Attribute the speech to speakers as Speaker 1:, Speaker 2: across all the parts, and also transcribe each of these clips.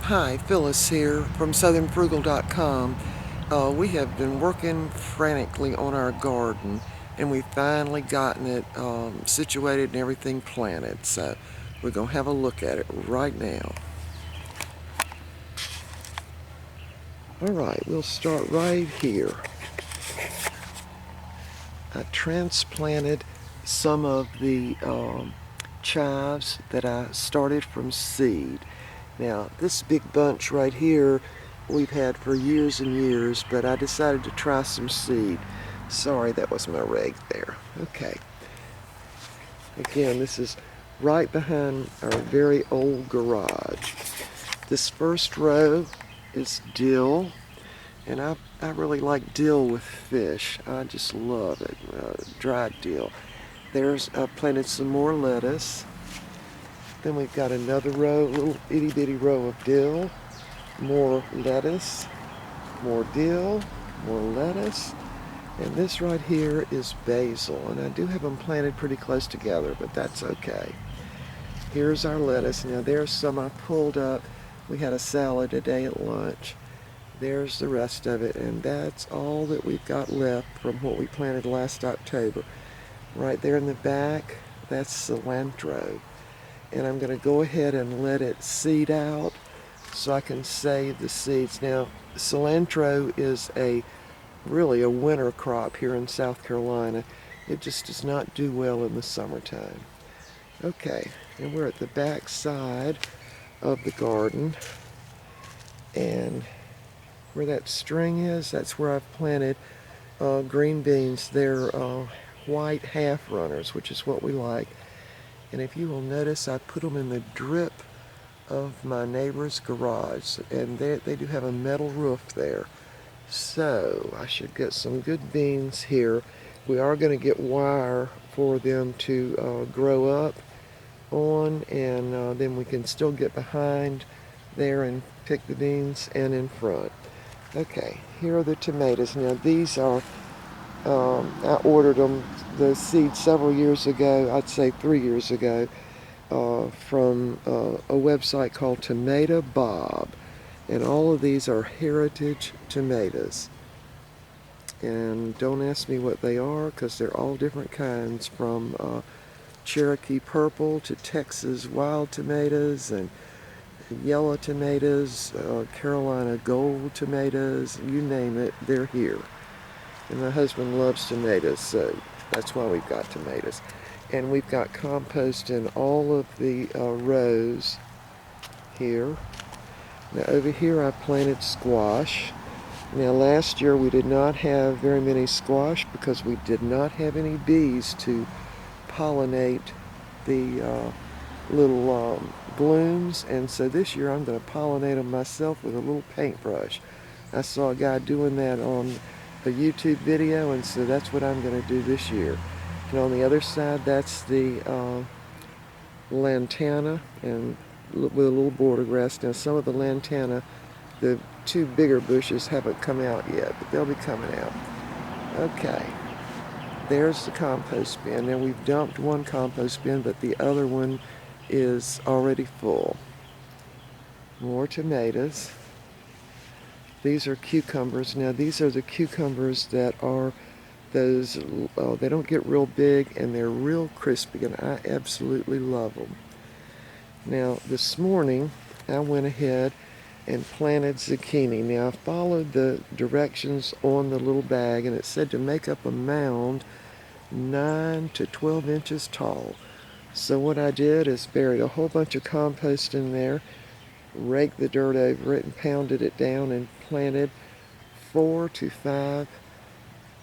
Speaker 1: Hi, Phyllis here from southernfrugal.com. We have been working frantically on our garden, and we've finally gotten it situated and everything planted. So we're going to have a look at it right now. Alright, we'll start right here. I transplanted some of the chives that I started from seed. Now, this big bunch right here we've had for years and years, but I decided to try some seed. Sorry, that was my rag there. Okay. Again, this is right behind our very old garage. This first row is dill, and I really like dill with fish. I just love it, dried dill. I've planted some more lettuce. Then we've got another row, little itty bitty row of dill, more lettuce, more dill, more lettuce, and this right here is basil, and I do have them planted pretty close together, but that's okay. Here's our lettuce. Now there's some I pulled up. We had a salad today at lunch. There's the rest of it, and that's all that we've got left from what we planted last October. Right there in the back, that's cilantro. And I'm going to go ahead and let it seed out so I can save the seeds. Now, cilantro is really a winter crop here in South Carolina. It just does not do well in the summertime. Okay, and we're at the back side of the garden, and where that string is, that's where I've planted green beans. They're white half runners, which is what we like. And if you will notice, I put them in the drip of my neighbor's garage, and they do have a metal roof there. So I should get some good beans here. We are going to get wire for them to grow up on, and then we can still get behind there and pick the beans and in front. Okay, here are the tomatoes. Now these are I ordered them, the seeds, several years ago, I'd say 3 years ago, from a website called Tomato Bob. And all of these are heritage tomatoes. And don't ask me what they are, because they're all different kinds, from Cherokee Purple to Texas Wild Tomatoes and yellow tomatoes, Carolina Gold tomatoes, you name it, they're here. And my husband loves tomatoes, so that's why we've got tomatoes. And we've got compost in all of the rows here. Now over here I planted squash. Now last year we did not have very many squash because we did not have any bees to pollinate the little blooms, and so this year I'm going to pollinate them myself with a little paintbrush. I saw a guy doing that on a YouTube video, and so that's what I'm going to do this year. And on the other side, that's the lantana, and with a little border grass. Now some of the lantana, the two bigger bushes haven't come out yet, but they'll be coming out. Okay, there's the compost bin. Now we've dumped one compost bin, but the other one is already full. More tomatoes. These are cucumbers. Now these are the cucumbers that are those, they don't get real big and they're real crispy, and I absolutely love them. Now this morning I went ahead and planted zucchini. Now I followed the directions on the little bag, and it said to make up a mound 9 to 12 inches tall. So what I did is buried a whole bunch of compost in there, raked the dirt over it, and pounded it down, and planted 4 to 5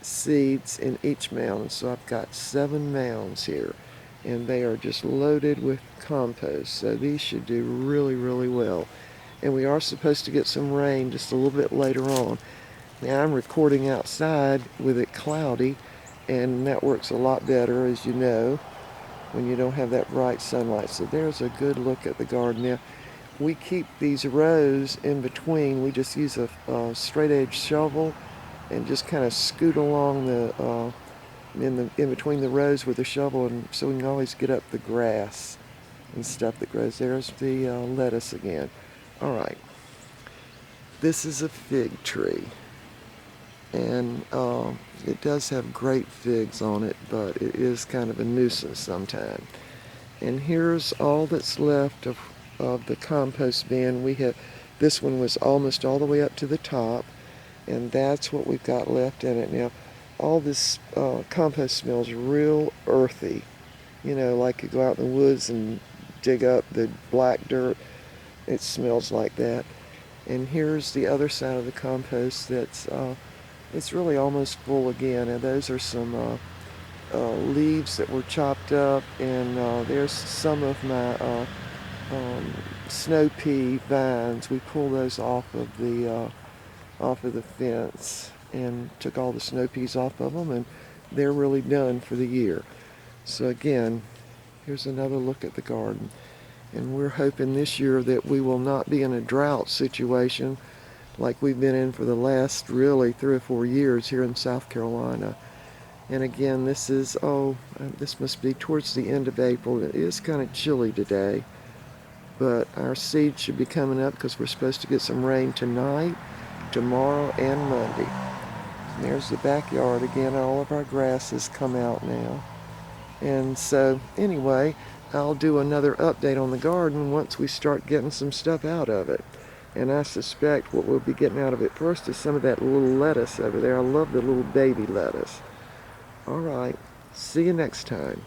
Speaker 1: seeds in each mound. So I've got 7 mounds here, and they are just loaded with compost. So these should do really, really well. And we are supposed to get some rain just a little bit later on. Now I'm recording outside with it cloudy, and that works a lot better, as you know, when you don't have that bright sunlight. So there's a good look at the garden. Now we keep these rows in between. We just use a straight edge shovel and just kind of scoot along the in between the rows with the shovel, and so we can always get up the grass and stuff that grows. There's the lettuce again. All right, This is a fig tree, and it does have great figs on it, but it is kind of a nuisance sometimes. And here's all that's left of the compost bin. This one was almost all the way up to the top, and that's what we've got left in it. Now, all this compost smells real earthy, like you go out in the woods and dig up the black dirt. It smells like that. And here's the other side of the compost that's it's really almost full again, and those are some leaves that were chopped up, and there's some of my snow pea vines. We pulled those off of the fence and took all the snow peas off of them, and they're really done for the year. So again, here's another look at the garden. And we're hoping this year that we will not be in a drought situation like we've been in for the last really 3 or 4 years here in South Carolina. And again, this must be towards the end of April. It is kind of chilly today, but our seeds should be coming up because we're supposed to get some rain tonight, tomorrow, and Monday. And there's the backyard again. All of our grass has come out now. And so anyway, I'll do another update on the garden once we start getting some stuff out of it. And I suspect what we'll be getting out of it first is some of that little lettuce over there. I love the little baby lettuce. All right, see you next time.